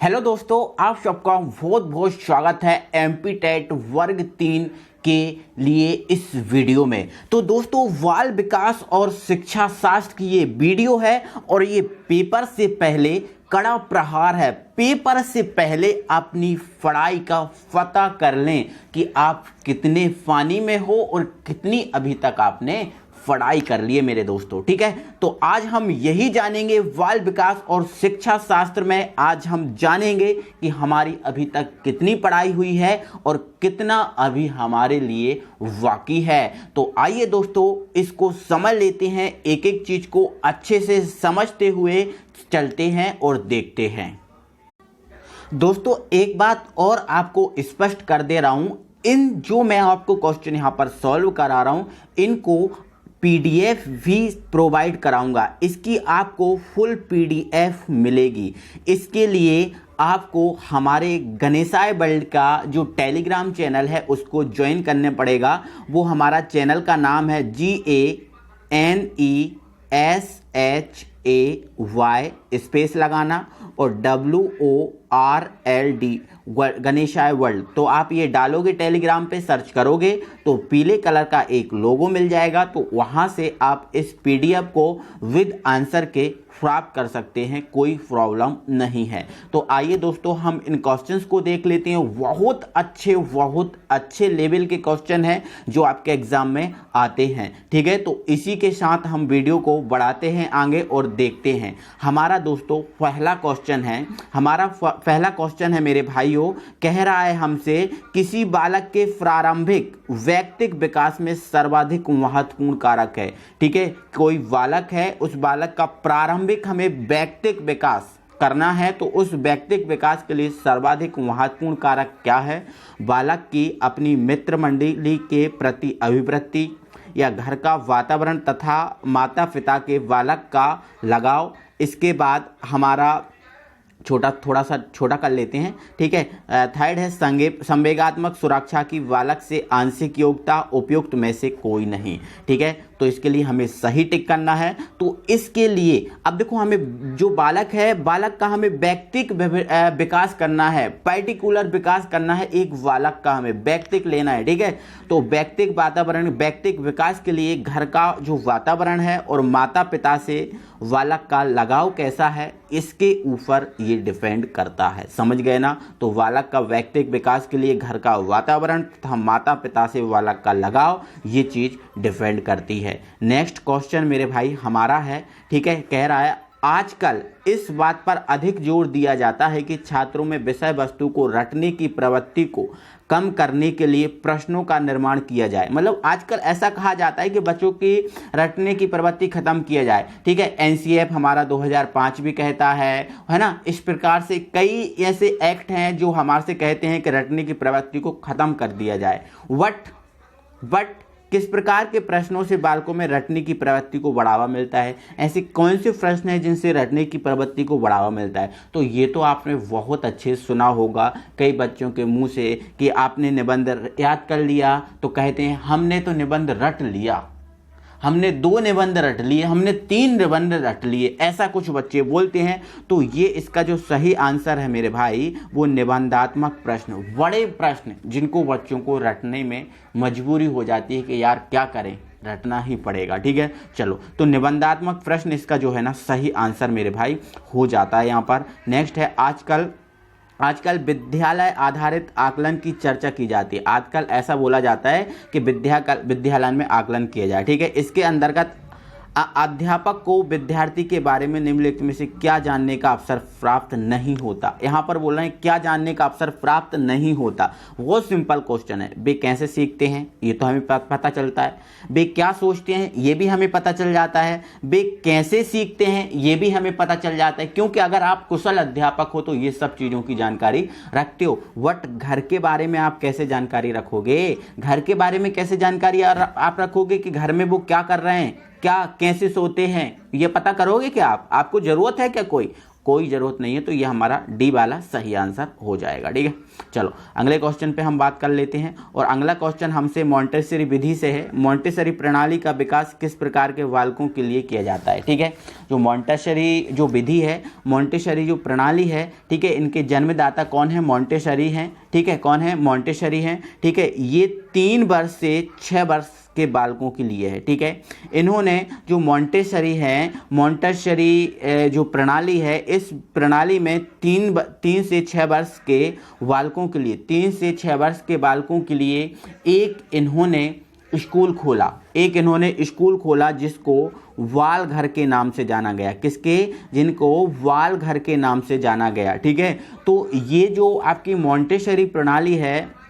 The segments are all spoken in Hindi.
हेलो दोस्तों, आप सबका बहुत बहुत स्वागत है एमपी टेट वर्ग 3 के लिए इस वीडियो में। तो दोस्तों, बाल विकास और शिक्षा शास्त्र की ये वीडियो है और ये पेपर से पहले कड़ा प्रहार है। पेपर से पहले अपनी पढ़ाई का पता कर लें कि आप कितने पानी में हो और कितनी अभी तक आपने पढ़ाई कर लिए मेरे दोस्तों। ठीक है, तो आज हम यही जानेंगे बाल विकास और शिक्षा शास्त्र में। आज हम जानेंगे कि हमारी अभी तक कितनी पढ़ाई हुई है और कितना अभी हमारे लिए बाकी है। तो आइए दोस्तों, इसको समझ लेते हैं, एक एक चीज को अच्छे से समझते हुए चलते हैं और देखते हैं। दोस्तों, एक बात और आपको स्पष्ट कर दे रहा हूं, इन जो मैं आपको क्वेश्चन यहां पर सॉल्व करा रहा हूं, इनको पीडीएफ भी प्रोवाइड कराऊंगा। इसकी आपको फुल पीडीएफ मिलेगी। इसके लिए आपको हमारे गणेशाय वर्ल्ड का जो टेलीग्राम चैनल है उसको ज्वाइन करने पड़ेगा। वो हमारा चैनल का नाम है GANESHAY स्पेस लगाना और WORLD गणेशाय वर्ल्ड। तो आप ये डालोगे, टेलीग्राम पे सर्च करोगे तो पीले कलर का एक लोगो मिल जाएगा। तो वहां से आप इस पीडीएफ को विद आंसर के प्राप्त कर सकते हैं, कोई प्रॉब्लम नहीं है। तो आइए दोस्तों, हम इन क्वेश्चंस को देख लेते हैं। बहुत अच्छे लेवल के क्वेश्चन हैं जो आपके एग्जाम में आते हैं। ठीक है, तो इसी के साथ हम वीडियो को बढ़ाते हैं आगे और देखते हैं। हमारा दोस्तों पहला क्वेश्चन है मेरे भाइयों, कह रहा है हमसे किसी बालक के प्रारंभिक वैयक्तिक विकास में सर्वाधिक महत्वपूर्ण कारक है। ठीक है, कोई बालक है, उस बालक का प्रारंभिक हमें वैयक्तिक विकास करना है, तो उस वैयक्तिक विकास के लिए सर्वाधिक महत्वपूर्ण कारक क्या है? बालक की अपनी मित्र मंडली के प्रति अभिवृत्ति, या घर का वातावरण तथा माता पिता के बालक का लगाव। इसके बाद हमारा थोड़ा सा छोटा कर लेते हैं। ठीक है, थर्ड है संवेगात्मक सुरक्षा की बालक से आंशिक योग्यता उपयुक्त में से कोई नहीं। ठीक है, तो इसके लिए हमें सही टिक करना है। तो इसके लिए अब देखो, हमें जो बालक है, बालक का हमें वैयक्तिक विकास करना है, पर्टिकुलर विकास करना है, एक बालक का हमें वैयक्तिक लेना है। ठीक है, तो वैयक्तिक वातावरण, वैयक्तिक विकास के लिए घर का जो वातावरण है और माता पिता से बालक का लगाव कैसा है, इसके ऊपर ये डिपेंड करता है। समझ गए ना? तो बालक का वैयक्तिक विकास के लिए घर का वातावरण तथा माता पिता से बालक का लगाव, ये चीज डिपेंड करती है। नेक्स्ट क्वेश्चन मेरे भाई हमारा है, ठीक है, कह रहा है आजकल इस बात पर अधिक जोर दिया जाता है कि छात्रों में विषय वस्तु को रटने की प्रवृत्ति को कम करने के लिए प्रश्नों का निर्माण किया जाए। मतलब आजकल ऐसा कहा जाता है कि बच्चों की रटने की प्रवृत्ति खत्म किया जाए। ठीक है, एनसीएफ हमारा 2005 भी कहता है ना। इस प्रकार से कई ऐसे एक्ट हैं जो हमारे से कहते हैं कि रटने की प्रवृत्ति को खत्म कर दिया जाए। बट किस प्रकार के प्रश्नों से बालकों में रटने की प्रवृत्ति को बढ़ावा मिलता है? ऐसे कौन से प्रश्न हैं जिनसे रटने की प्रवृत्ति को बढ़ावा मिलता है? तो ये तो आपने बहुत अच्छे सुना होगा कई बच्चों के मुंह से कि आपने निबंध याद कर लिया, तो कहते हैं हमने तो निबंध रट लिया, हमने 2 निबंध रट लिए, हमने 3 निबंध रट लिए, ऐसा कुछ बच्चे बोलते हैं। तो ये इसका जो सही आंसर है मेरे भाई, वो निबंधात्मक प्रश्न, बड़े प्रश्न जिनको बच्चों को रटने में मजबूरी हो जाती है कि यार क्या करें, रटना ही पड़ेगा। ठीक है, चलो, तो निबंधात्मक प्रश्न इसका जो है ना सही आंसर मेरे भाई हो जाता है यहाँ पर। नेक्स्ट है आजकल विद्यालय आधारित आकलन की चर्चा की जाती है। आजकल ऐसा बोला जाता है कि विद्यालय में आकलन किया जाए। ठीक है, इसके अंतर्गत अध्यापक को विद्यार्थी के बारे में निम्नलिखित में से क्या जानने का अवसर प्राप्त नहीं होता। यहाँ पर बोल रहे हैं क्या जानने का अवसर प्राप्त नहीं होता। वो सिंपल क्वेश्चन है। वे कैसे सीखते हैं, ये तो हमें पता चलता है। वे क्या सोचते हैं, ये भी हमें पता चल जाता है। वे कैसे सीखते हैं, ये भी हमें पता चल जाता है, क्योंकि अगर आप कुशल अध्यापक हो तो ये सब चीज़ों की जानकारी रखते हो। बट घर के बारे में आप कैसे जानकारी रखोगे? घर के बारे में कैसे जानकारी आप रखोगे कि घर में वो क्या कर रहे हैं, क्या कैसे सोते हैं, ये पता करोगे क्या? आपको जरूरत है क्या कोई? कोई ज़रूरत नहीं है। तो ये हमारा डी वाला सही आंसर हो जाएगा। ठीक है, चलो अगले क्वेश्चन पे हम बात कर लेते हैं। और अगला क्वेश्चन हमसे मॉन्टेसरी विधि से है। मॉन्टेसरी प्रणाली का विकास किस प्रकार के बालकों के लिए किया जाता है। ठीक है, जो मॉन्टेसरी जो विधि है, मॉन्टेसरी जो प्रणाली है, ठीक है, इनके जन्मदाता कौन है? मॉन्टेसरी हैं। ठीक है, कौन है? मॉन्टेसरी हैं। ठीक है, ये 3 वर्ष से 6 वर्ष के बालकों के लिए है। ठीक है, इन्होंने जो मॉन्टेसरी है, मॉन्टेसरी जो प्रणाली है, इस प्रणाली में 3 से 6 वर्ष के बालकों के लिए 3 से 6 वर्ष के बालकों के लिए एक इन्होंने स्कूल खोला जिसको वाल घर के नाम से जाना गया। किसके? जिनको वाल घर के नाम से जाना गया। ठीक है, तो ये जो आपकी मॉन्टेसरी प्रणाली है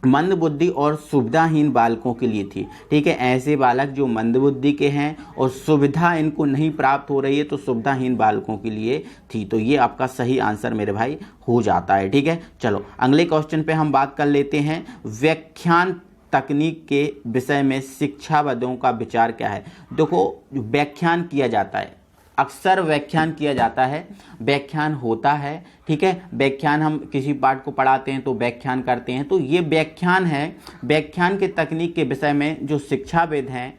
मंदबुद्धि और सुविधाहीन बालकों के लिए थी। ठीक है, ऐसे बालक जो मंदबुद्धि के हैं और सुविधा इनको नहीं प्राप्त हो रही है, तो सुविधाहीन बालकों के लिए थी। तो ये आपका सही आंसर मेरे भाई हो जाता है। ठीक है, चलो अगले क्वेश्चन पे हम बात कर लेते हैं। व्याख्यान तकनीक के विषय में शिक्षाविदों का विचार क्या है। देखो, व्याख्यान किया जाता है, अक्सर व्याख्यान किया जाता है, व्याख्यान होता है। ठीक है, व्याख्यान हम किसी पाठ को पढ़ाते हैं तो व्याख्यान करते हैं, तो ये व्याख्यान है। व्याख्यान के तकनीक के विषय में जो शिक्षाविद हैं,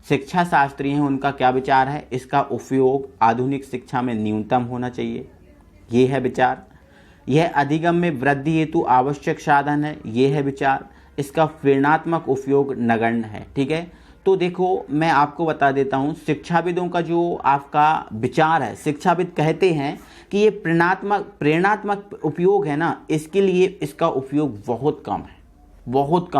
शिक्षा शास्त्री हैं, उनका क्या विचार है? इसका उपयोग आधुनिक शिक्षा में न्यूनतम होना चाहिए, ये है विचार। यह अधिगम में वृद्धि हेतु आवश्यक साधन है, ये है विचार। इसका प्रेरणात्मक उपयोग नगण्य है। ठीक है, तो देखो मैं आपको बता देता हूँ, शिक्षाविदों का जो आपका विचार है, शिक्षाविद कहते हैं कि ये प्रेरणात्मक उपयोग है ना, इसके लिए इसका उपयोग बहुत कम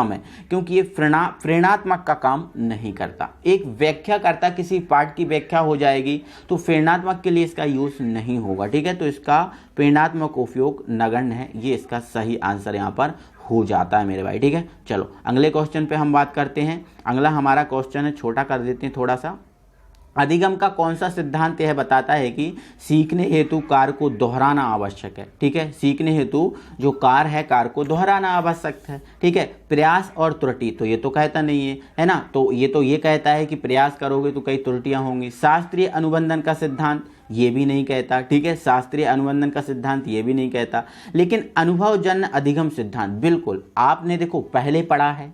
है, क्योंकि ये प्रेरणात्मक का काम नहीं करता। एक व्याख्या करता, किसी पाठ की व्याख्या हो जाएगी, तो प्रेरणात्मक के लिए इसका यूज नहीं होगा। ठीक है, तो इसका प्रेरणात्मक उपयोग नगण्य है, ये इसका सही आंसर यहाँ पर हो जाता है मेरे भाई। ठीक है, चलो अगले क्वेश्चन पे हम बात करते हैं। अगला हमारा क्वेश्चन है, छोटा कर देते हैं थोड़ा सा। अधिगम का कौन सा सिद्धांत यह बताता है कि सीखने हेतु कार्य को दोहराना आवश्यक है। ठीक है, सीखने हेतु जो कार्य है, कार्य को दोहराना आवश्यक है। ठीक है, प्रयास और त्रुटि तो ये तो कहता नहीं है ना, तो ये कहता है कि प्रयास करोगे तो कई त्रुटियां होंगी। शास्त्रीय अनुबंधन का सिद्धांत ये भी नहीं कहता। ठीक है, शास्त्रीय अनुबंधन का सिद्धांत ये भी नहीं कहता। लेकिन अनुभवजन्य अधिगम सिद्धांत बिल्कुल आपने देखो पहले पढ़ा है,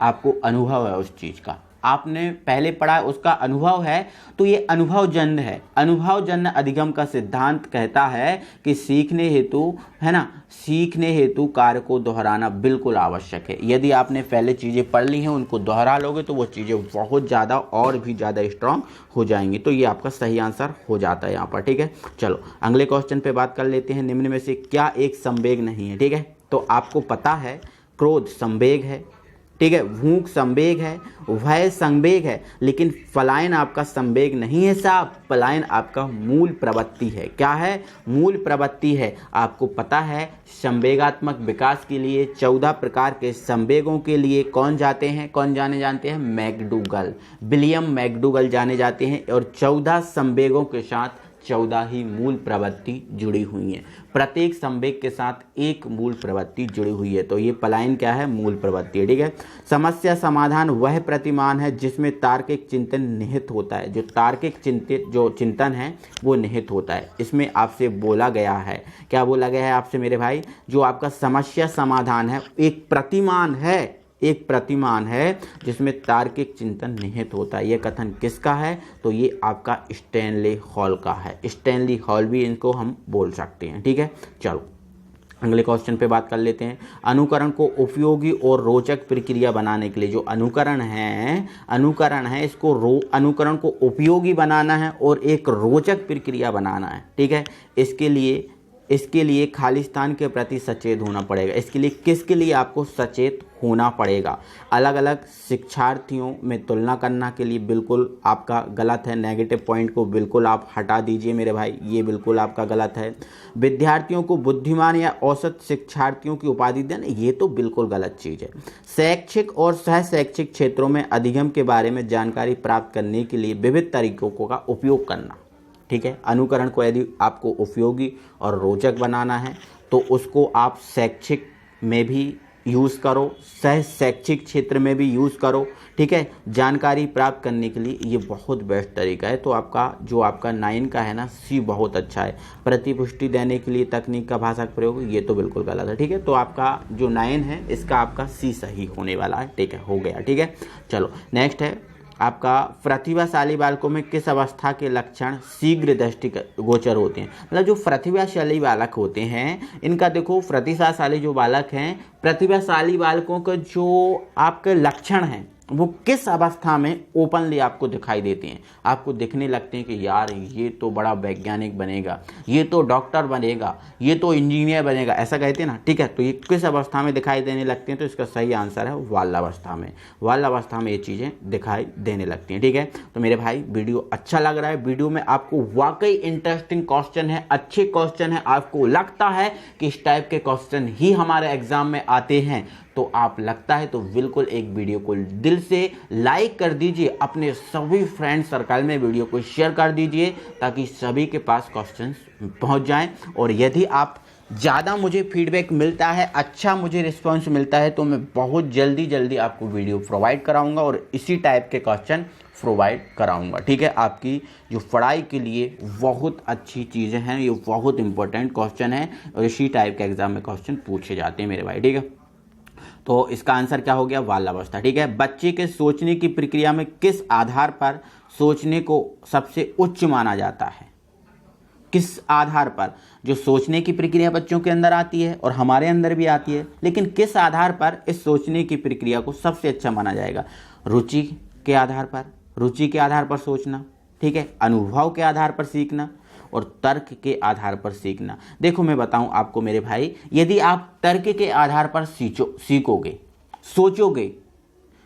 आपको अनुभव है उस चीज का, आपने पहले पढ़ा है, उसका अनुभव है, तो ये अनुभवजन्य है। अनुभवजन्य अधिगम का सिद्धांत कहता है कि सीखने हेतु, है ना, सीखने हेतु कार्य को दोहराना बिल्कुल आवश्यक है। यदि आपने पहले चीज़ें पढ़ ली हैं, उनको दोहरा लोगे तो वो चीज़ें बहुत ज़्यादा और भी ज़्यादा स्ट्रांग हो जाएंगी। तो ये आपका सही आंसर हो जाता है यहाँ पर। ठीक है, चलो अगले क्वेश्चन पे बात कर लेते हैं। निम्न में से क्या एक संवेग नहीं है। ठीक है, तो आपको पता है क्रोध संवेग है, ठीक है, भूख संवेग है, भय संवेग है, लेकिन पलायन आपका संवेग नहीं है साहब, पलायन आपका मूल प्रवृत्ति है। क्या है? मूल प्रवृत्ति है। आपको पता है संवेगात्मक विकास के लिए 14 प्रकार के संवेगों के लिए कौन जाते हैं, कौन जानते हैं? मैकडूगल, विलियम मैकडूगल जाने जाते हैं। और 14 संवेगों के साथ 14 ही मूल प्रवृत्ति जुड़ी हुई है। प्रत्येक संवेग के साथ एक मूल प्रवृत्ति जुड़ी हुई है। तो ये पलायन क्या है? मूल प्रवृत्ति है। ठीक है, समस्या समाधान वह प्रतिमान है जिसमें तार्किक चिंतन निहित होता है। जो तार्किक चिंतन है वो निहित होता है। इसमें आपसे बोला गया है, क्या बोला गया है आपसे मेरे भाई? जो आपका समस्या समाधान है एक प्रतिमान है जिसमें तार्किक चिंतन निहित होता है। यह कथन किसका है? तो ये आपका स्टैनली हॉल का है। स्टैनली हॉल भी इनको हम बोल सकते हैं। ठीक है, चलो अगले क्वेश्चन पे बात कर लेते हैं। अनुकरण को उपयोगी और रोचक प्रक्रिया बनाने के लिए, जो अनुकरण है इसको अनुकरण को उपयोगी बनाना है और एक रोचक प्रक्रिया बनाना है। ठीक है, इसके लिए खालिस्तान के प्रति सचेत होना पड़ेगा। इसके लिए किसके लिए आपको सचेत होना पड़ेगा? अलग अलग शिक्षार्थियों में तुलना करना के लिए बिल्कुल आपका गलत है। नेगेटिव पॉइंट को बिल्कुल आप हटा दीजिए मेरे भाई, ये बिल्कुल आपका गलत है। विद्यार्थियों को बुद्धिमान या औसत शिक्षार्थियों की उपाधि देना, ये तो बिल्कुल गलत चीज़ है। शैक्षिक और सह शैक्षिक क्षेत्रों में अधिगम के बारे में जानकारी प्राप्त करने के लिए विविध तरीकों का उपयोग करना। ठीक है, अनुकरण को यदि आपको उपयोगी और रोचक बनाना है तो उसको आप शैक्षिक में भी यूज़ करो, सह शैक्षिक क्षेत्र में भी यूज़ करो, ठीक है। जानकारी प्राप्त करने के लिए ये बहुत बेस्ट तरीका है। तो आपका 9 का है ना, सी बहुत अच्छा है। प्रतिपुष्टि देने के लिए तकनीक का भाषा का प्रयोग, ये तो बिल्कुल गलत है, ठीक है। तो आपका जो 9 है इसका आपका सी सही होने वाला है, ठीक है, हो गया, ठीक है। चलो नेक्स्ट है आपका, प्रतिभाशाली बालकों में किस अवस्था के लक्षण शीघ्र दृष्टि गोचर होते हैं। मतलब जो प्रतिभाशाली बालक होते हैं इनका देखो, प्रतिभाशाली जो बालक हैं, प्रतिभाशाली बालकों के जो आपके लक्षण हैं वो किस अवस्था में ओपनली आपको दिखाई देते हैं। आपको दिखने लगते हैं कि यार ये तो बड़ा वैज्ञानिक बनेगा, ये तो डॉक्टर बनेगा, ये तो इंजीनियर बनेगा, ऐसा कहते हैं ना, ठीक है। तो ये किस अवस्था में दिखाई देने लगते हैं, तो इसका सही आंसर है बाल्यावस्था में। बाल्यावस्था में ये चीज़ें दिखाई देने लगती हैं, ठीक है। तो मेरे भाई वीडियो अच्छा लग रहा है, वीडियो में आपको वाकई इंटरेस्टिंग क्वेश्चन है, अच्छे क्वेश्चन है, आपको लगता है कि इस टाइप के क्वेश्चन ही हमारे एग्जाम में आते हैं, तो आप लगता है तो बिल्कुल एक वीडियो को दिल से लाइक कर दीजिए, अपने सभी फ्रेंड सर्कल में वीडियो को शेयर कर दीजिए ताकि सभी के पास क्वेश्चंस पहुंच जाएं। और यदि आप ज़्यादा मुझे फीडबैक मिलता है, अच्छा मुझे रिस्पांस मिलता है, तो मैं बहुत जल्दी आपको वीडियो प्रोवाइड कराऊंगा और इसी टाइप के क्वेश्चन प्रोवाइड कराऊंगा, ठीक है। आपकी जो पढ़ाई के लिए बहुत अच्छी चीज़ें हैं, ये बहुत इंपॉर्टेंट क्वेश्चन है और इसी टाइप के एग्जाम में क्वेश्चन पूछे जाते हैं मेरे भाई, ठीक है। तो इसका आंसर क्या हो गया, बाल्यावस्था, ठीक है। बच्चे के सोचने की प्रक्रिया में किस आधार पर सोचने को सबसे उच्च माना जाता है। किस आधार पर जो सोचने की प्रक्रिया बच्चों के अंदर आती है और हमारे अंदर भी आती है, लेकिन किस आधार पर इस सोचने की प्रक्रिया को सबसे अच्छा माना जाएगा। रुचि के आधार पर सोचना, ठीक है, अनुभव के आधार पर सीखना और तर्क के आधार पर सीखना। देखो मैं बताऊं आपको मेरे भाई, यदि आप तर्क के आधार पर सीखोगे, सोचोगे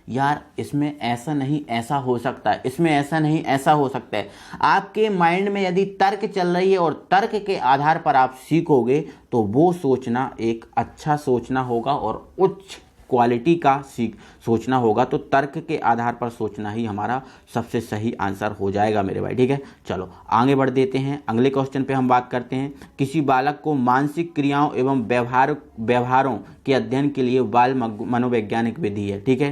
यार इसमें ऐसा नहीं ऐसा हो सकता है, इसमें ऐसा नहीं ऐसा हो सकता है, आपके माइंड में यदि तर्क चल रही है और तर्क के आधार पर आप सीखोगे तो वो सोचना एक अच्छा सोचना होगा और उच्च क्वालिटी का सोचना होगा। तो तर्क के आधार पर सोचना ही हमारा सबसे सही आंसर हो जाएगा मेरे भाई, ठीक है। चलो आगे बढ़ देते हैं, अगले क्वेश्चन पे हम बात करते हैं। किसी बालक को मानसिक क्रियाओं एवं व्यवहारों के अध्ययन के लिए बाल मनोवैज्ञानिक विधि है, ठीक है।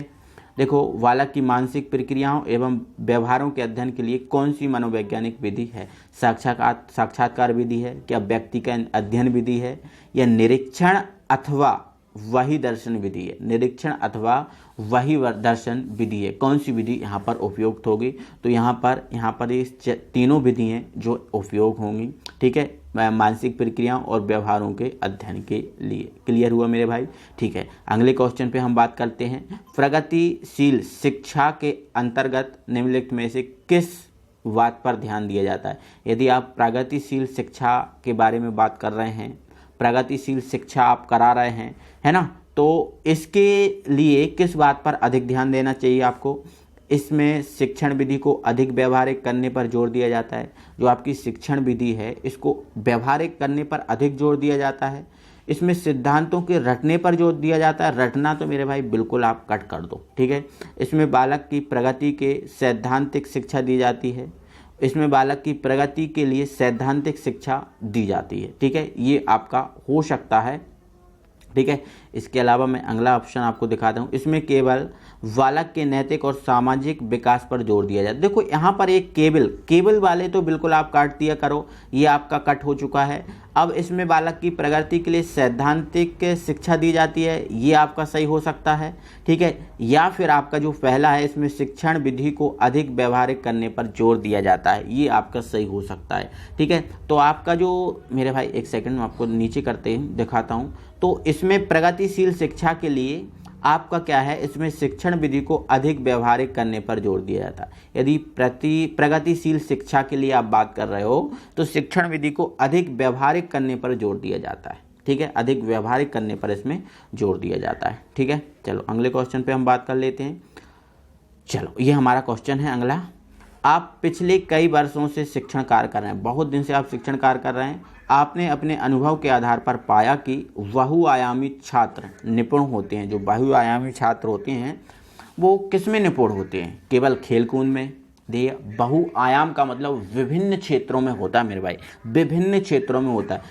देखो बालक की मानसिक प्रक्रियाओं एवं व्यवहारों के अध्ययन के लिए कौन सी मनोवैज्ञानिक विधि है। साक्षात्कार विधि है, क्या व्यक्ति का अध्ययन विधि है, या निरीक्षण अथवा वही दर्शन विधि है। निरीक्षण अथवा वही दर्शन विधि है, कौन सी विधि यहाँ पर उपयुक्त होगी। तो यहाँ पर ये तीनों विधि हैं जो उपयोग होंगी, ठीक है, मानसिक प्रक्रियाओं और व्यवहारों के अध्ययन के लिए। क्लियर हुआ मेरे भाई, ठीक है। अगले क्वेश्चन पे हम बात करते हैं। प्रगतिशील शिक्षा के अंतर्गत निम्नलिखित में से किस बात पर ध्यान दिया जाता है। यदि आप प्रगतिशील शिक्षा के बारे में बात कर रहे हैं, प्रगतिशील शिक्षा आप करा रहे हैं, है ना, तो इसके लिए किस बात पर अधिक ध्यान देना चाहिए आपको। इसमें शिक्षण विधि को अधिक व्यवहारिक करने पर जोर दिया जाता है। जो आपकी शिक्षण विधि है इसको व्यवहारिक करने पर अधिक जोर दिया जाता है। इसमें सिद्धांतों के रटने पर जोर दिया जाता है। रटना तो मेरे भाई बिल्कुल आप कट कर दो, ठीक है। इसमें बालक की प्रगति के सैद्धांतिक शिक्षा दी जाती है। इसमें बालक की प्रगति के लिए सैद्धांतिक शिक्षा दी जाती है, ठीक है। ये आपका हो सकता है, ठीक है। इसके अलावा मैं अगला ऑप्शन आपको दिखाता हूँ। इसमें केवल बालक के नैतिक और सामाजिक विकास पर जोर दिया जाए। देखो यहाँ पर एक केवल वाले तो बिल्कुल आप काट दिया करो, ये आपका कट हो चुका है। अब इसमें बालक की प्रगति के लिए सैद्धांतिक शिक्षा दी जाती है, ये आपका सही हो सकता है, ठीक है। या फिर आपका जो पहला है इसमें शिक्षण विधि को अधिक व्यवहारिक करने पर जोर दिया जाता है, ये आपका सही हो सकता है, ठीक है। तो आपका जो मेरे भाई एक सेकंड में आपको नीचे करते दिखाता हूँ। तो इसमें प्रगतिशील शिक्षा के लिए आपका क्या है, इसमें शिक्षण विधि को अधिक व्यवहारिक करने पर जोर दिया जाता है। यदि प्रगतिशील शिक्षा के लिए आप बात कर रहे हो तो शिक्षण विधि को अधिक व्यवहारिक करने पर जोर दिया जाता है, ठीक है। अधिक व्यवहारिक करने पर इसमें जोर दिया जाता है, ठीक है। चलो अगले क्वेश्चन पे हम बात कर लेते हैं। चलो ये हमारा क्वेश्चन है अगला। आप पिछले कई वर्षों से शिक्षण कार्य कर रहे हैं, बहुत दिन से आप शिक्षण कार्य कर रहे हैं। आपने अपने अनुभव के आधार पर पाया कि बहुआयामी छात्र निपुण होते हैं। जो बहुआयामी छात्र होते हैं वो किस में निपुण होते हैं, केवल खेलकूद में, बहुआयाम का मतलब विभिन्न क्षेत्रों में होता है मेरे भाई, विभिन्न क्षेत्रों में होता है।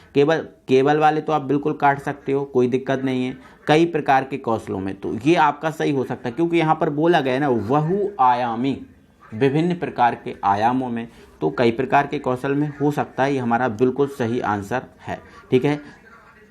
केवल वाले तो आप बिल्कुल काट सकते हो, कोई दिक्कत नहीं है। कई प्रकार के कौशलों में, तो ये आपका सही हो सकता है क्योंकि यहाँ पर बोला गया है ना बहुआयामी, विभिन्न प्रकार के आयामों में, तो कई प्रकार के कौशल में हो सकता है। ये हमारा बिल्कुल सही आंसर है। ठीक है,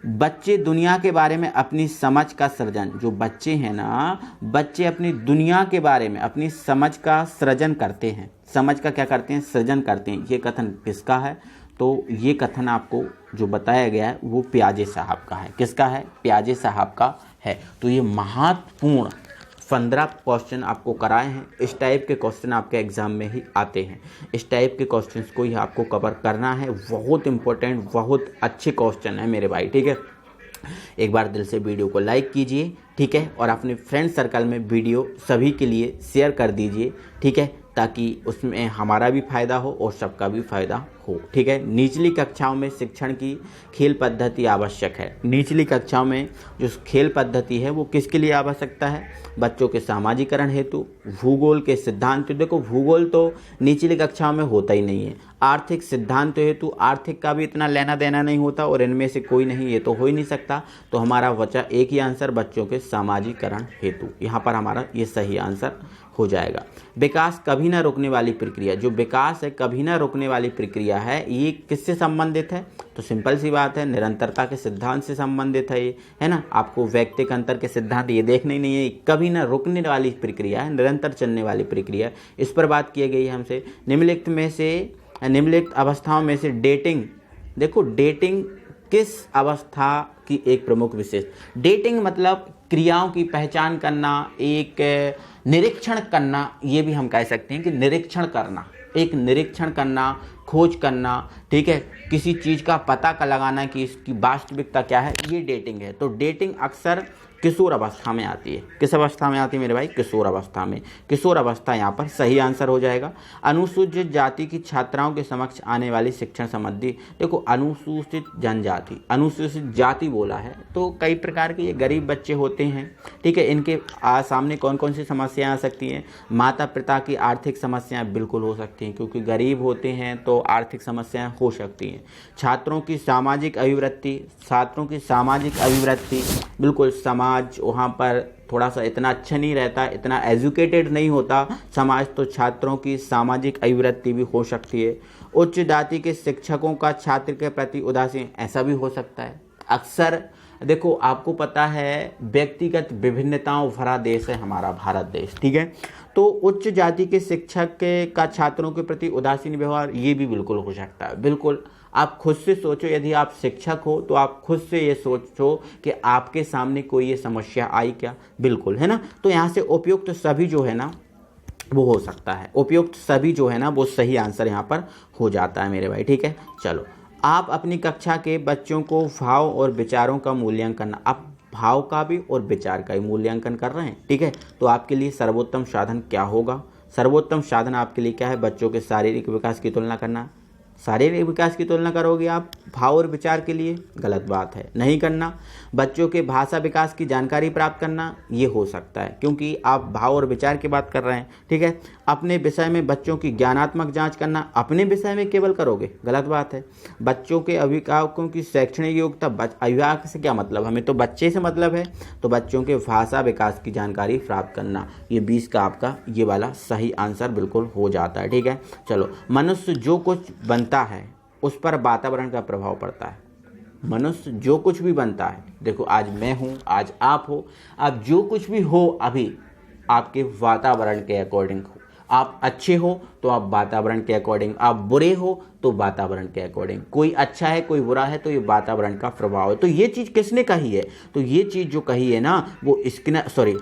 बच्चे दुनिया के बारे में अपनी समझ का सृजन, जो बच्चे हैं ना, बच्चे अपनी दुनिया के बारे में अपनी समझ का सृजन करते हैं। समझ का क्या करते हैं? सृजन करते हैं। ये कथन किसका है? तो ये कथन आपको जो बताया गया है वो पियाजे साहब का है। किसका है? पियाजे साहब का है। तो ये महत्वपूर्ण 15 क्वेश्चन आपको कराए हैं। इस टाइप के क्वेश्चन आपके एग्जाम में ही आते हैं। इस टाइप के क्वेश्चंस को ही आपको कवर करना है। बहुत इंपॉर्टेंट, बहुत अच्छे क्वेश्चन है मेरे भाई। ठीक है, एक बार दिल से वीडियो को लाइक कीजिए। ठीक है, और अपने फ्रेंड सर्कल में वीडियो सभी के लिए शेयर कर दीजिए। ठीक है, ताकि उसमें हमारा भी फायदा हो और सबका भी फायदा हो। ठीक है, निचली कक्षाओं में शिक्षण की खेल पद्धति आवश्यक है। निचली कक्षाओं में जो खेल पद्धति है वो किसके लिए आवश्यकता है? बच्चों के सामाजिकरण हेतु, भूगोल के सिद्धांत। देखो, भूगोल तो निचली कक्षाओं में होता ही नहीं है। आर्थिक सिद्धांत हेतु, आर्थिक का भी इतना लेना देना नहीं होता और इनमें से कोई नहीं, ये तो हो ही नहीं सकता। तो हमारा बचा एक ही आंसर, बच्चों के सामाजिकरण हेतु। यहाँ पर हमारा ये सही आंसर हो जाएगा। विकास कभी ना रुकने वाली प्रक्रिया, जो विकास है कभी ना रुकने वाली प्रक्रिया है, ये किससे संबंधित है? तो सिंपल सी बात है, निरंतरता के सिद्धांत से संबंधित है ये, है ना। आपको व्यक्तिक अंतर के सिद्धांत ये देखने ही नहीं है। कभी ना रुकने वाली प्रक्रिया है, निरंतर चलने वाली प्रक्रिया, इस पर बात की गई है हमसे। निम्नलिखित अवस्थाओं में से डेटिंग, देखो डेटिंग किस अवस्था की एक प्रमुख विशेष? डेटिंग मतलब क्रियाओं की पहचान करना, एक निरीक्षण करना, ये भी हम कह सकते हैं कि निरीक्षण करना, एक निरीक्षण करना, खोज करना। ठीक है, किसी चीज़ का पता का लगाना कि इसकी वास्तविकता क्या है, ये डेटिंग है। तो डेटिंग अक्सर किशोर अवस्था में आती है। किस अवस्था में आती है मेरे भाई? किशोर अवस्था में। किशोर अवस्था यहाँ पर सही आंसर हो जाएगा। अनुसूचित जाति की छात्राओं के समक्ष आने वाली शिक्षण संबंधी, देखो अनुसूचित जनजाति, अनुसूचित जाति बोला है तो कई प्रकार के ये गरीब बच्चे होते हैं। ठीक है, इनके सामने कौन कौन सी समस्याएं आ सकती हैं? माता पिता की आर्थिक समस्याएं बिल्कुल हो सकती हैं, क्योंकि गरीब होते हैं तो आर्थिक समस्याएं हो सकती हैं। छात्रों की सामाजिक अभिवृत्ति, छात्रों की सामाजिक अभिवृत्ति, बिल्कुल समाज वहाँ पर थोड़ा सा इतना अच्छा नहीं रहता, इतना एजुकेटेड नहीं होता समाज, तो छात्रों की सामाजिक अभिवृत्ति भी हो सकती है। उच्च जाति के शिक्षकों का छात्र के प्रति उदासीन, ऐसा भी हो सकता है। अक्सर देखो, आपको पता है व्यक्तिगत विभिन्नताओं भरा देश है हमारा भारत देश। ठीक है, तो उच्च जाति के शिक्षक का छात्रों के प्रति उदासीन व्यवहार, ये भी बिल्कुल हो सकता है। बिल्कुल आप खुद से सोचो, यदि आप शिक्षक हो तो आप खुद से ये सोचो कि आपके सामने कोई ये समस्या आई क्या? बिल्कुल, है ना। तो यहाँ से उपयुक्त सभी जो है ना वो हो सकता है, उपयुक्त सभी जो है ना वो सही आंसर यहाँ पर हो जाता है मेरे भाई। ठीक है, चलो, आप अपनी कक्षा के बच्चों को भाव और विचारों का मूल्यांकन, आप भाव का भी और विचार का भी मूल्यांकन कर रहे हैं। ठीक है, तो आपके लिए सर्वोत्तम साधन क्या होगा? सर्वोत्तम साधन आपके लिए क्या है? बच्चों के शारीरिक विकास की तुलना करना। शारीरिक विकास की तुलना करोगे आप भाव और विचार के लिए? गलत बात है, नहीं करना। बच्चों के भाषा विकास की जानकारी प्राप्त करना, ये हो सकता है क्योंकि आप भाव और विचार की बात कर रहे हैं। ठीक है, अपने विषय में बच्चों की ज्ञानात्मक जांच करना, अपने विषय में केवल करोगे? गलत बात है। बच्चों के अभिभावकों की शैक्षणिक योग्यता, अभिभावक से क्या मतलब? हमें तो बच्चे से मतलब है, तो बच्चों के भाषा विकास की जानकारी प्राप्त करना, ये 20 का आपका ये वाला सही आंसर बिल्कुल हो जाता है। ठीक है, चलो, मनुष्य जो कुछ बनता है उस पर वातावरण का प्रभाव पड़ता है। मनुष्य जो कुछ भी बनता है, देखो आज मैं हूँ, आज आप हो, आप जो कुछ भी हो अभी आपके वातावरण के अकॉर्डिंग हो। आप अच्छे हो तो आप वातावरण के अकॉर्डिंग, आप बुरे हो तो वातावरण के अकॉर्डिंग। कोई अच्छा है कोई बुरा है तो ये वातावरण का प्रभाव है। तो ये चीज़ किसने कही है? तो ये चीज़ जो कही है ना वो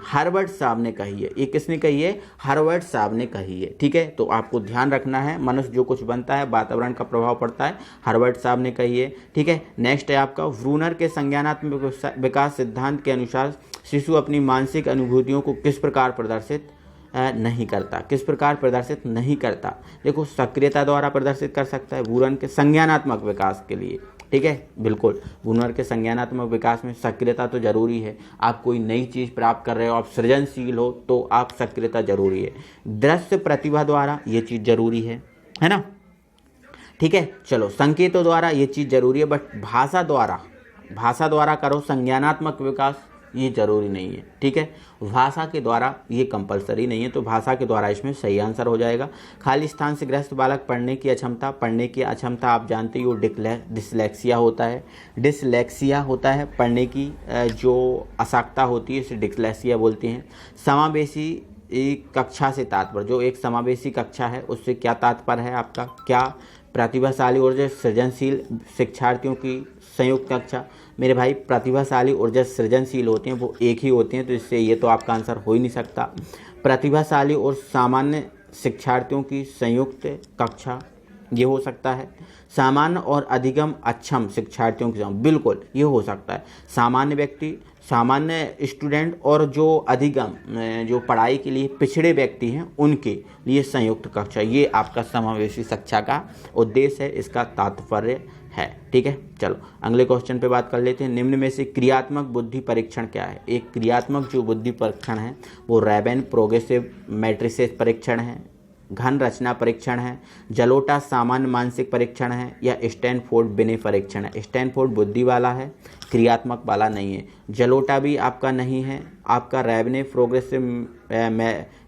हार्वर्ड साहब ने कही है। ये किसने कही है? हार्वर्ड साहब ने कही है। ठीक है, तो आपको ध्यान रखना है, मनुष्य जो कुछ बनता है वातावरण का प्रभाव पड़ता है, हार्वर्ड साहब ने कही है। ठीक है, नेक्स्ट है आपका ब्रूनर के संज्ञानात्मक विकास सिद्धांत के अनुसार शिशु अपनी मानसिक अनुभूतियों को किस प्रकार प्रदर्शित नहीं करता? किस प्रकार प्रदर्शित नहीं करता? देखो, सक्रियता द्वारा प्रदर्शित कर सकता है। ब्रूनर के संज्ञानात्मक विकास के लिए ठीक है, बिल्कुल। गुणवर्ग के संज्ञानात्मक विकास में सक्रियता तो जरूरी है। आप कोई नई चीज प्राप्त कर रहे हो, आप सृजनशील हो, तो आप सक्रियता जरूरी है। दृश्य प्रतिभा द्वारा ये चीज जरूरी है ना, ठीक है। चलो, संकेतों द्वारा ये चीज जरूरी है, बट भाषा द्वारा करो संज्ञानात्मक विकास, ये जरूरी नहीं है, ठीक है। भाषा के द्वारा ये कंपलसरी नहीं है, तो भाषा के द्वारा इसमें सही आंसर हो जाएगा। खाली स्थान से ग्रस्त बालक पढ़ने की अक्षमता आप जानते हो डिसलेक्सिया होता है, पढ़ने की जो असाक्षता होती है इसे डिसलेक्सिया बोलते हैं। समावेशी कक्षा से तात्पर्य, जो एक समावेशी कक्षा है उससे क्या तात्पर्य है आपका, क्या प्रतिभाशाली और जो सृजनशील शिक्षार्थियों की संयुक्त कक्षा। मेरे भाई, प्रतिभाशाली और जो सृजनशील होते हैं वो एक ही होते हैं, तो इससे ये तो आपका आंसर हो ही नहीं सकता। प्रतिभाशाली और सामान्य शिक्षार्थियों की संयुक्त कक्षा, ये हो सकता है। सामान्य और अधिगम अक्षम शिक्षार्थियों की, बिल्कुल ये हो सकता है। सामान्य व्यक्ति, सामान्य स्टूडेंट और जो अधिगम जो पढ़ाई के लिए पिछड़े व्यक्ति हैं उनके लिए संयुक्त कक्षा, ये आपका समावेशी शिक्षा का उद्देश्य है, इसका तात्पर्य है, ठीक है। चलो अगले क्वेश्चन पे बात कर लेते हैं। निम्न में से क्रियात्मक बुद्धि परीक्षण क्या है। एक क्रियात्मक जो बुद्धि परीक्षण है वो रैबेन प्रोग्रेसिव मैट्रिसेस परीक्षण है, घन रचना परीक्षण है, जलोटा सामान्य मानसिक परीक्षण है, या स्टैनफोर्ड बिने परीक्षण है। स्टैनफोर्ड बुद्धि वाला है, क्रियात्मक वाला नहीं है। जलोटा भी आपका नहीं है, आपका रैबने प्रोग्रेसिव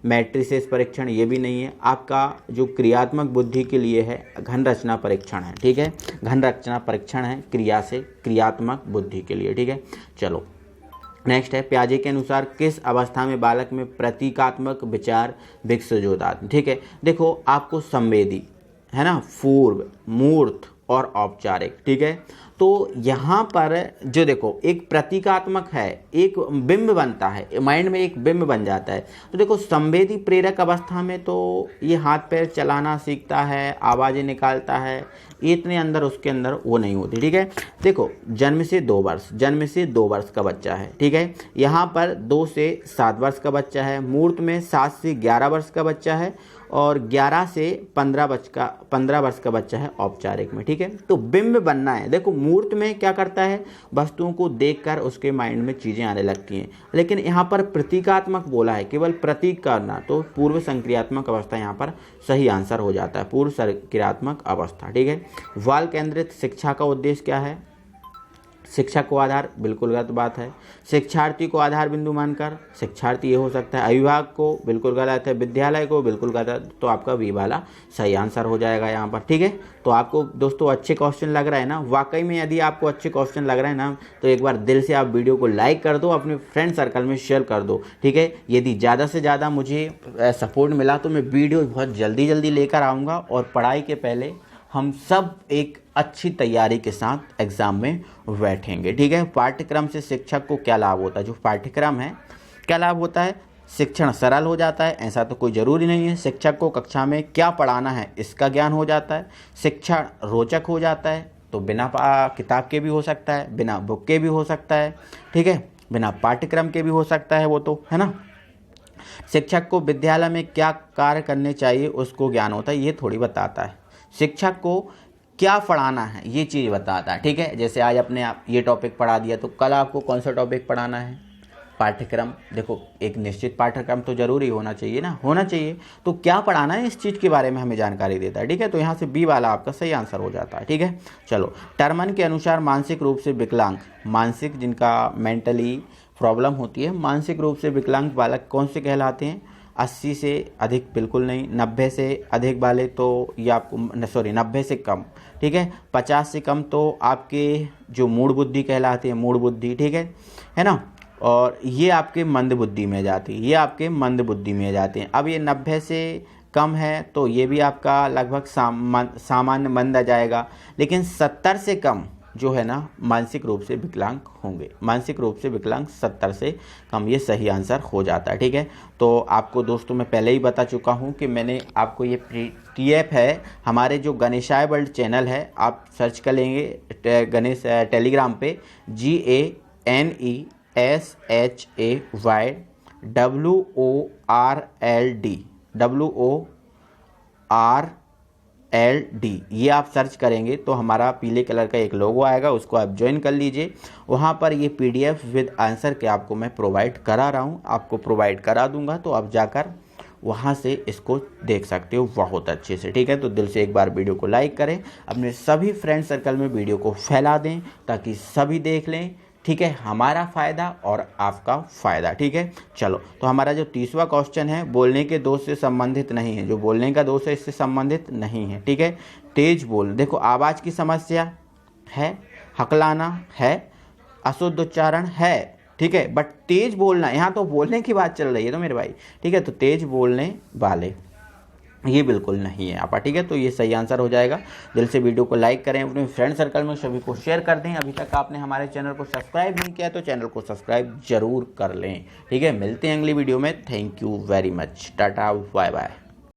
मैट्रिसेस परीक्षण ये भी नहीं है। आपका जो क्रियात्मक बुद्धि के लिए है घन रचना परीक्षण है, ठीक है। घन रचना परीक्षण है क्रिया से क्रियात्मक बुद्धि के लिए, ठीक है। चलो नेक्स्ट है, प्याजे के अनुसार किस अवस्था में बालक में प्रतीकात्मक विचार विकसित होता है, ठीक है। देखो, आपको संवेदी है ना, पूर्व, मूर्त और औपचारिक, ठीक है। तो यहाँ पर जो देखो एक प्रतीकात्मक है, एक बिंब बनता है माइंड में, एक बिंब बन जाता है। तो देखो संवेदी प्रेरक अवस्था में तो ये हाथ पैर चलाना सीखता है, आवाज़ें निकालता है, ये इतने अंदर उसके अंदर वो नहीं होती, ठीक है। देखो जन्म से 2 वर्ष का बच्चा है, ठीक है। यहाँ पर 2 से 7 वर्ष का बच्चा है, मूर्त में 7 से 11 वर्ष का बच्चा है, और 11 से 15 वर्ष का बच्चा है औपचारिक में, ठीक है। तो बिंब बनना है। देखो मूर्त में क्या करता है, वस्तुओं को देखकर उसके माइंड में चीज़ें आने लगती हैं, लेकिन यहाँ पर प्रतीकात्मक बोला है, केवल प्रतीक करना, तो पूर्व संक्रियात्मक अवस्था यहाँ पर सही आंसर हो जाता है, पूर्व संक्रियात्मक अवस्था, ठीक है। बाल केंद्रित शिक्षा का उद्देश्य क्या है, शिक्षा को आधार, बिल्कुल गलत बात है। शिक्षार्थी को आधार बिंदु मानकर, शिक्षार्थी ये हो सकता है। अभिभावक को, बिल्कुल गलत है। विद्यालय को, बिल्कुल गलत, तो आपका बी वाला सही आंसर हो जाएगा यहाँ पर, ठीक है। तो आपको दोस्तों अच्छे क्वेश्चन लग रहा है ना, वाकई में यदि आपको अच्छे क्वेश्चन लग रहे हैं ना, तो एक बार दिल से आप वीडियो को लाइक कर दो, अपने फ्रेंड सर्कल में शेयर कर दो, ठीक है। यदि ज़्यादा से ज़्यादा मुझे सपोर्ट मिला तो मैं वीडियो बहुत जल्दी लेकर आऊँगा, और पढ़ाई के पहले हम सब एक अच्छी तैयारी के साथ एग्ज़ाम में बैठेंगे, ठीक है। पाठ्यक्रम से शिक्षक को क्या लाभ होता है, जो पाठ्यक्रम है क्या लाभ होता है, शिक्षण सरल हो जाता है, ऐसा तो कोई ज़रूरी नहीं है। शिक्षक को कक्षा में क्या पढ़ाना है इसका ज्ञान हो जाता है। शिक्षण रोचक हो जाता है, तो बिना किताब के भी हो सकता है, बिना बुक के भी हो सकता है, ठीक है, बिना पाठ्यक्रम के भी हो सकता है, वो तो है ना। शिक्षक को विद्यालय में क्या कार्य करने चाहिए उसको ज्ञान होता है, ये थोड़ी बताता है। शिक्षक को क्या पढ़ाना है ये चीज़ बताता है, ठीक है। जैसे आज अपने आप ये टॉपिक पढ़ा दिया, तो कल आपको कौन सा टॉपिक पढ़ाना है, पाठ्यक्रम। देखो एक निश्चित पाठ्यक्रम तो जरूरी होना चाहिए ना, होना चाहिए, तो क्या पढ़ाना है इस चीज़ के बारे में हमें जानकारी देता है, ठीक है। तो यहाँ से बी वाला आपका सही आंसर हो जाता है, ठीक है। चलो, टर्मन के अनुसार मानसिक रूप से विकलांग, मानसिक जिनका मेंटली प्रॉब्लम होती है, मानसिक रूप से विकलांग बालक कौन से कहलाते हैं। 80 से अधिक बिल्कुल नहीं, 90 से अधिक वाले तो ये आपको 90 से कम, ठीक है। 50 से कम तो आपके जो मूड बुद्धि कहलाती है, मूड बुद्धि, ठीक है ना। और ये आपके मंद बुद्धि में जाती है, ये आपके मंद बुद्धि में जाते हैं। अब ये 90 से कम है तो ये भी आपका लगभग सामान्य मंद आ जाएगा, लेकिन 70 से कम जो है ना मानसिक रूप से विकलांग होंगे, मानसिक रूप से विकलांग 70 से कम, ये सही आंसर हो जाता है, ठीक है। तो आपको दोस्तों मैं पहले ही बता चुका हूँ कि मैंने आपको ये PDF है, हमारे जो गणेशाय वर्ल्ड चैनल है, आप सर्च कर लेंगे गणेश टेलीग्राम पे, GANESHAYWORLD ये आप सर्च करेंगे तो हमारा पीले कलर का एक लोगो आएगा, उसको आप ज्वाइन कर लीजिए। वहाँ पर ये PDF विद आंसर के आपको मैं प्रोवाइड करा रहा हूँ, आपको प्रोवाइड करा दूंगा, तो आप जाकर वहाँ से इसको देख सकते हो बहुत अच्छे से। ठीक है, तो दिल से एक बार वीडियो को लाइक करें, अपने सभी फ्रेंड सर्कल में वीडियो को फैला दें ताकि सभी देख लें। ठीक है, हमारा फ़ायदा और आपका फ़ायदा। ठीक है, चलो, तो हमारा जो 30वां क्वेश्चन है बोलने के दोष से संबंधित नहीं है, जो बोलने का दोष है इससे संबंधित नहीं है। ठीक है, तेज बोल, देखो आवाज़ की समस्या है, हकलाना है, अशुद्ध उच्चारण है। ठीक है, बट तेज बोलना, यहाँ तो बोलने की बात चल रही है तो मेरे भाई। ठीक है, तो तेज बोलने वाले ये बिल्कुल नहीं है आपा। ठीक है, तो ये सही आंसर हो जाएगा। दिल से वीडियो को लाइक करें, अपने फ्रेंड सर्कल में सभी को शेयर कर दें। अभी तक आपने हमारे चैनल को सब्सक्राइब नहीं किया तो चैनल को सब्सक्राइब जरूर कर लें। ठीक है, मिलते हैं अगली वीडियो में। Thank you very much, tata bye bye.